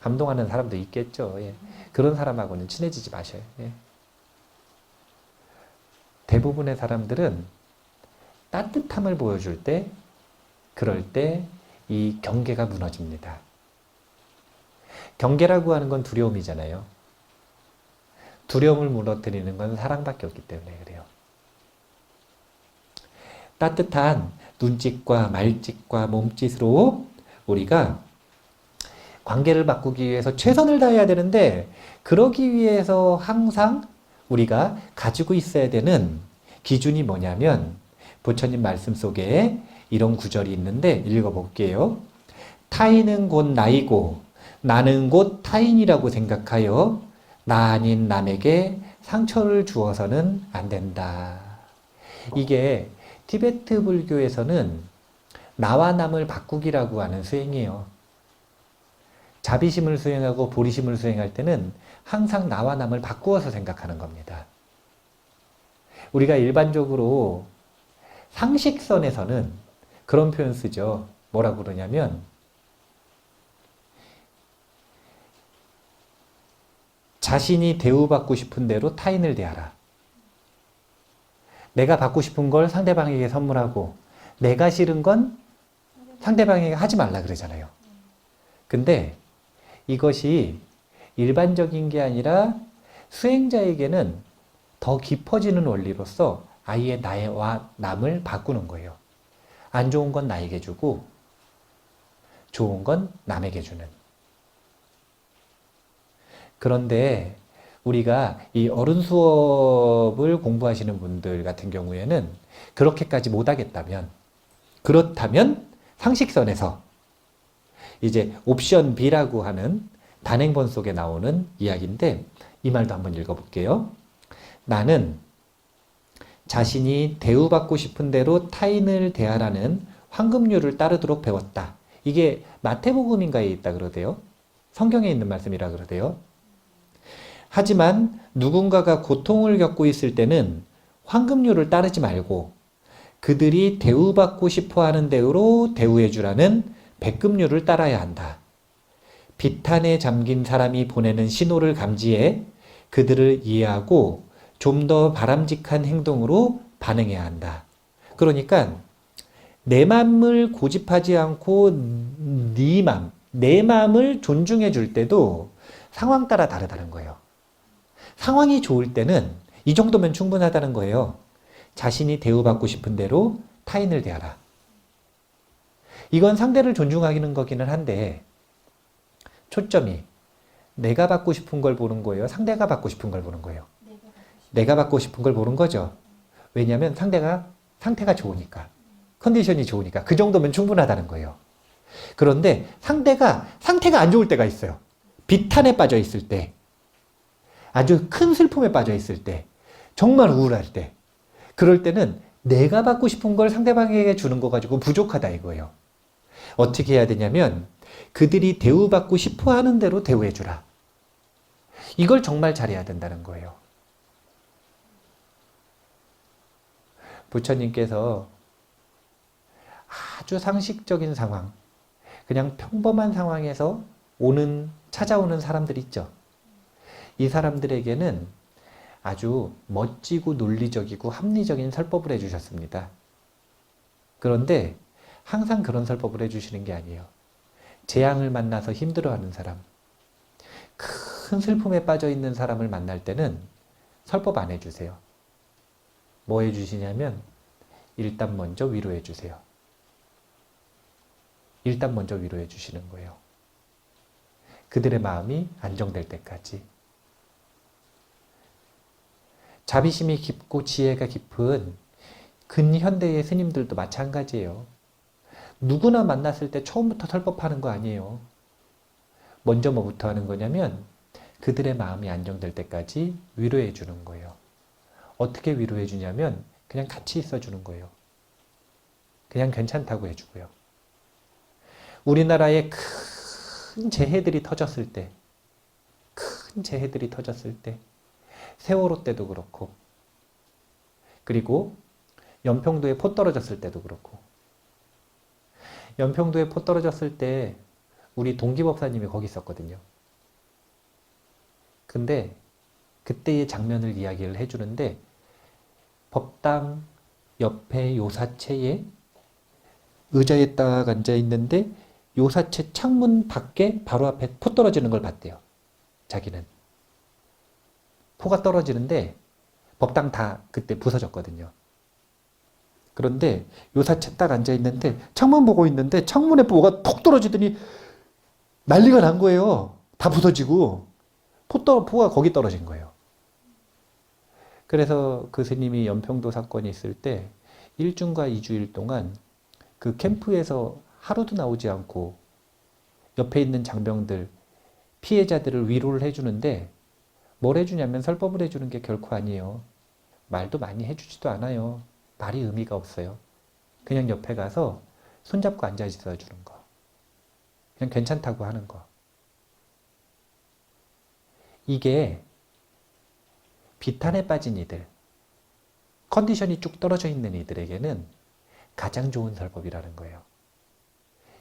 감동하는 사람도 있겠죠. 예. 그런 사람하고는 친해지지 마셔요. 예. 대부분의 사람들은 따뜻함을 보여줄 때, 그럴 때 이 경계가 무너집니다. 경계라고 하는 건 두려움이잖아요. 두려움을 무너뜨리는 건 사랑밖에 없기 때문에 그래요. 따뜻한 눈짓과 말짓과 몸짓으로 우리가 관계를 바꾸기 위해서 최선을 다해야 되는데, 그러기 위해서 항상 우리가 가지고 있어야 되는 기준이 뭐냐면, 부처님 말씀 속에 이런 구절이 있는데 읽어볼게요. 타인은 곧 나이고 나는 곧 타인이라고 생각하여 나 아닌 남에게 상처를 주어서는 안 된다. 이게 티베트 불교에서는 나와 남을 바꾸기라고 하는 수행이에요. 자비심을 수행하고 보리심을 수행할 때는 항상 나와 남을 바꾸어서 생각하는 겁니다. 우리가 일반적으로 상식선에서는 그런 표현 쓰죠. 뭐라고 그러냐면 자신이 대우받고 싶은 대로 타인을 대하라. 내가 받고 싶은 걸 상대방에게 선물하고 내가 싫은 건 상대방에게 하지 말라 그러잖아요. 근데 이것이 일반적인 게 아니라 수행자에게는 더 깊어지는 원리로서 아예 나와 남을 바꾸는 거예요. 안 좋은 건 나에게 주고 좋은 건 남에게 주는. 그런데 우리가 이 어른 수업을 공부하시는 분들 같은 경우에는 그렇게까지 못하겠다면, 그렇다면 상식선에서 이제 옵션 B라고 하는 단행본 속에 나오는 이야기인데, 이 말도 한번 읽어볼게요. 나는 자신이 대우받고 싶은 대로 타인을 대하라는 황금률을 따르도록 배웠다. 이게 마태복음인가에 있다 그러대요. 성경에 있는 말씀이라 그러대요. 하지만 누군가가 고통을 겪고 있을 때는 황금률을 따르지 말고 그들이 대우받고 싶어 하는 대우로 대우해 주라는 백금률을 따라야 한다. 비탄에 잠긴 사람이 보내는 신호를 감지해 그들을 이해하고 좀 더 바람직한 행동으로 반응해야 한다. 그러니까 내 마음을 고집하지 않고 네 마음, 내 마음을 존중해 줄 때도 상황 따라 다르다는 거예요. 상황이 좋을 때는 이 정도면 충분하다는 거예요. 자신이 대우받고 싶은 대로 타인을 대하라. 이건 상대를 존중하는 거기는 한데 초점이 내가 받고 싶은 걸 보는 거예요? 상대가 받고 싶은 걸 보는 거예요? 내가 받고 싶은 걸 보는 거죠. 왜냐하면 상태가 좋으니까. 컨디션이 좋으니까. 그 정도면 충분하다는 거예요. 그런데 상태가 안 좋을 때가 있어요. 비탄에 빠져 있을 때, 아주 큰 슬픔에 빠져 있을 때, 정말 우울할 때, 그럴 때는 내가 받고 싶은 걸 상대방에게 주는 거 가지고 부족하다 이거예요. 어떻게 해야 되냐면 그들이 대우받고 싶어 하는 대로 대우해 주라. 이걸 정말 잘해야 된다는 거예요. 부처님께서 아주 상식적인 상황, 그냥 평범한 상황에서 찾아오는 사람들 있죠. 이 사람들에게는 아주 멋지고 논리적이고 합리적인 설법을 해주셨습니다. 그런데 항상 그런 설법을 해주시는 게 아니에요. 재앙을 만나서 힘들어하는 사람, 큰 슬픔에 빠져 있는 사람을 만날 때는 설법 안 해주세요. 뭐 해주시냐면 일단 먼저 위로해 주세요. 일단 먼저 위로해 주시는 거예요. 그들의 마음이 안정될 때까지. 자비심이 깊고 지혜가 깊은 근현대의 스님들도 마찬가지예요. 누구나 만났을 때 처음부터 설법하는 거 아니에요. 먼저 뭐부터 하는 거냐면 그들의 마음이 안정될 때까지 위로해 주는 거예요. 어떻게 위로해 주냐면 그냥 같이 있어 주는 거예요. 그냥 괜찮다고 해주고요. 우리나라에 큰 재해들이 터졌을 때, 세월호 때도 그렇고, 그리고 연평도에 포 떨어졌을 때도 그렇고, 연평도에 포 떨어졌을 때 우리 동기법사님이 거기 있었거든요. 근데 그때의 장면을 이야기를 해주는데 법당 옆에 요사체에 의자에 딱 앉아 있는데 요사체 창문 밖에 바로 앞에 포 떨어지는 걸 봤대요. 자기는. 포가 떨어지는데 법당 다 그때 부서졌거든요. 그런데 요사체 딱 앉아 있는데 창문 보고 있는데 창문에 뭐가 톡 떨어지더니 난리가 난 거예요. 다 부서지고 포가 거기 떨어진 거예요. 그래서 그 스님이 연평도 사건이 있을 때 1주인가 2주일 동안 그 캠프에서 하루도 나오지 않고 옆에 있는 장병들, 피해자들을 위로를 해주는데 뭘 해주냐면 설법을 해주는 게 결코 아니에요. 말도 많이 해주지도 않아요. 말이 의미가 없어요. 그냥 옆에 가서 손잡고 앉아 있어 주는 거. 그냥 괜찮다고 하는 거. 이게 비탄에 빠진 이들, 컨디션이 쭉 떨어져 있는 이들에게는 가장 좋은 설법이라는 거예요.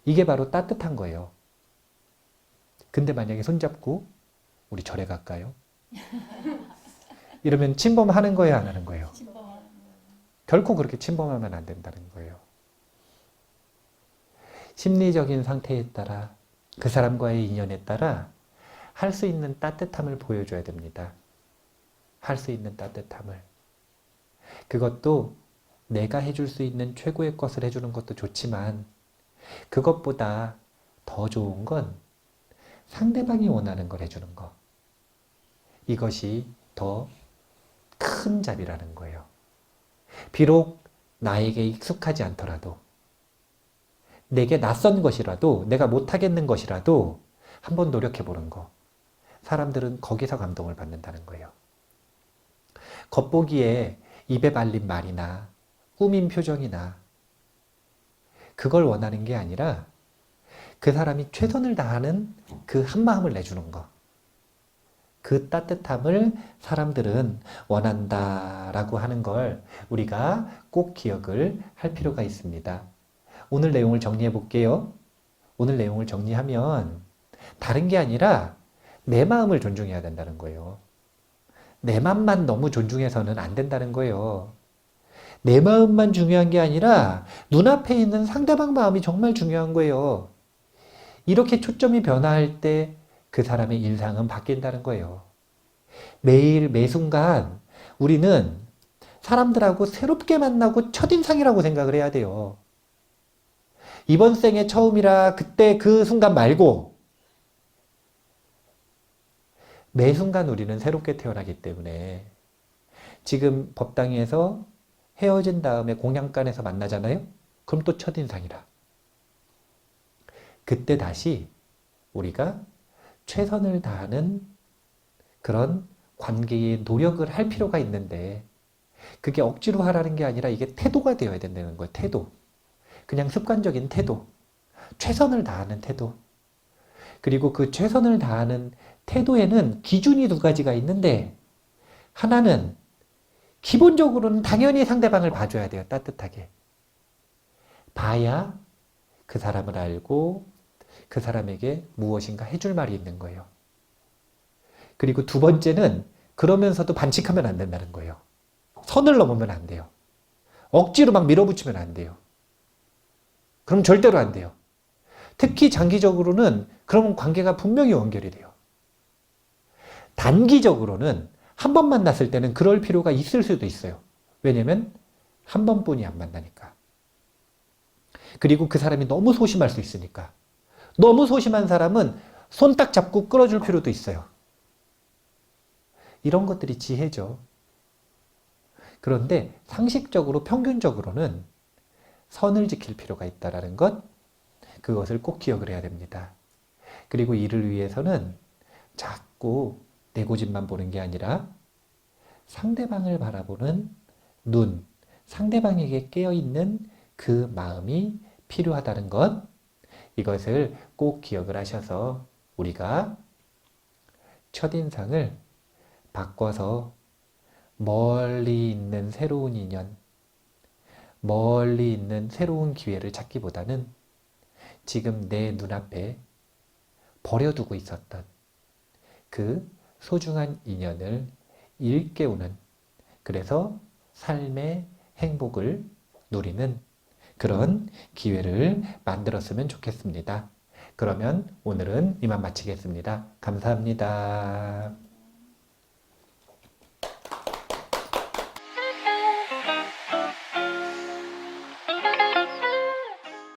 이게 바로 따뜻한 거예요. 근데 만약에 손잡고 우리 절에 갈까요? 이러면 침범하는 거예요, 안 하는 거예요? 결코 그렇게 침범하면 안 된다는 거예요. 심리적인 상태에 따라 그 사람과의 인연에 따라 할 수 있는 따뜻함을 보여줘야 됩니다. 할 수 있는 따뜻함을. 그것도 내가 해줄 수 있는 최고의 것을 해주는 것도 좋지만 그것보다 더 좋은 건 상대방이 원하는 걸 해주는 거. 이것이 더 큰 자비라는 거예요. 비록 나에게 익숙하지 않더라도, 내게 낯선 것이라도, 내가 못하겠는 것이라도 한번 노력해 보는 거. 사람들은 거기서 감동을 받는다는 거예요. 겉보기에 입에 발린 말이나 꾸민 표정이나 그걸 원하는 게 아니라 그 사람이 최선을 다하는 그 한마음을 내주는 거. 그 따뜻함을 사람들은 원한다라고 하는 걸 우리가 꼭 기억을 할 필요가 있습니다. 오늘 내용을 정리해 볼게요. 오늘 내용을 정리하면 다른 게 아니라 내 마음을 존중해야 된다는 거예요. 내 맘만 너무 존중해서는 안 된다는 거예요. 내 마음만 중요한 게 아니라 눈앞에 있는 상대방 마음이 정말 중요한 거예요. 이렇게 초점이 변화할 때 그 사람의 인상은 바뀐다는 거예요. 매일 매순간 우리는 사람들하고 새롭게 만나고 첫인상이라고 생각을 해야 돼요. 이번 생에 처음이라 그때 그 순간 말고 매 순간 우리는 새롭게 태어나기 때문에 지금 법당에서 헤어진 다음에 공양간에서 만나잖아요? 그럼 또 첫인상이라. 그때 다시 우리가 최선을 다하는 그런 관계의 노력을 할 필요가 있는데 그게 억지로 하라는 게 아니라 이게 태도가 되어야 된다는 거예요. 태도. 그냥 습관적인 태도. 최선을 다하는 태도. 그리고 그 최선을 다하는 태도에는 기준이 두 가지가 있는데 하나는 기본적으로는 당연히 상대방을 봐줘야 돼요. 따뜻하게. 봐야 그 사람을 알고 그 사람에게 무엇인가 해줄 말이 있는 거예요. 그리고 두 번째는 그러면서도 반칙하면 안 된다는 거예요. 선을 넘으면 안 돼요. 억지로 막 밀어붙이면 안 돼요. 그럼 절대로 안 돼요. 특히 장기적으로는 그러면 관계가 분명히 원결이 돼요. 단기적으로는 한 번 만났을 때는 그럴 필요가 있을 수도 있어요. 왜냐면 한 번뿐이 안 만나니까. 그리고 그 사람이 너무 소심할 수 있으니까. 너무 소심한 사람은 손 딱 잡고 끌어줄 필요도 있어요. 이런 것들이 지혜죠. 그런데 상식적으로 평균적으로는 선을 지킬 필요가 있다는 것, 그것을 꼭 기억을 해야 됩니다. 그리고 이를 위해서는 자꾸 내 고집만 보는 게 아니라 상대방을 바라보는 눈, 상대방에게 깨어있는 그 마음이 필요하다는 것, 이것을 꼭 기억을 하셔서 우리가 첫인상을 바꿔서 멀리 있는 새로운 인연, 멀리 있는 새로운 기회를 찾기보다는 지금 내 눈앞에 버려두고 있었던 그 소중한 인연을 일깨우는, 그래서 삶의 행복을 누리는 그런 기회를 만들었으면 좋겠습니다. 그러면 오늘은 이만 마치겠습니다. 감사합니다.